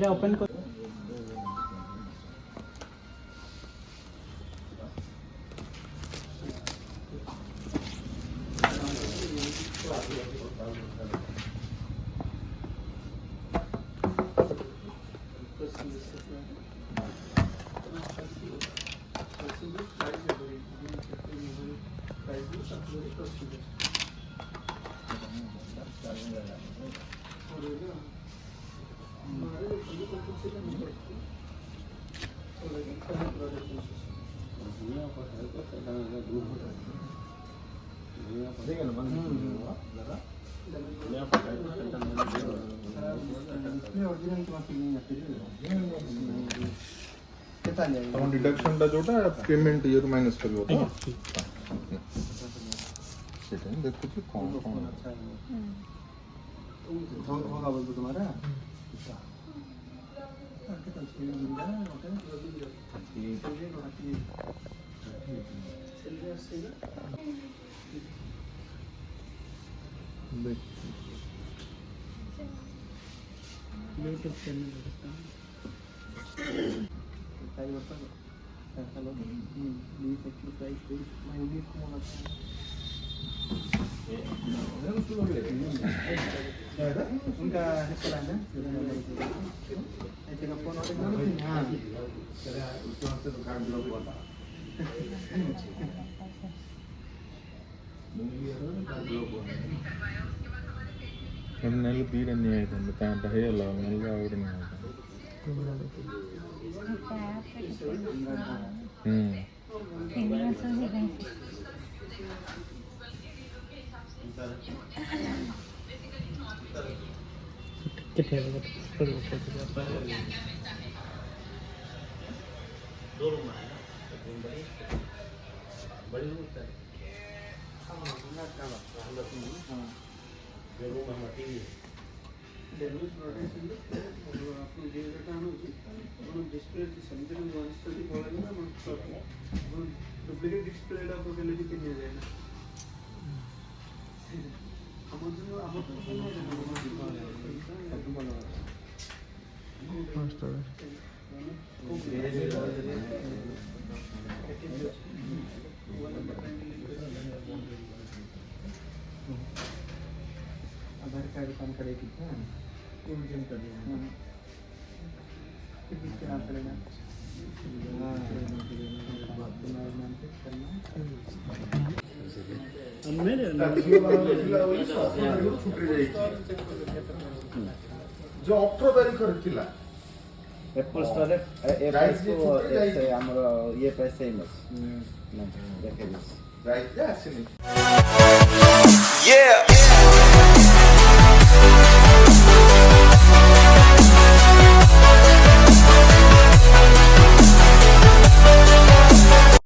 open कर deduction जोटा payment ये माइनस कर देखो कौन होगा बोल तुम्हारा यूट्यूब चैनल उनका నెల బీడ్ అన్నీ అవుతుంది ప్యాంట్ హేయాలి నెలగా ఆవిడనే डुप्लीकेट डिस्प्ले आधार कार्ड पैन कार्ड एक जो 18 तारीख करथिला एप्पल स्टोर ए प्राइस हमर ये प्राइस सेम है देखे प्राइस राइट आसीनी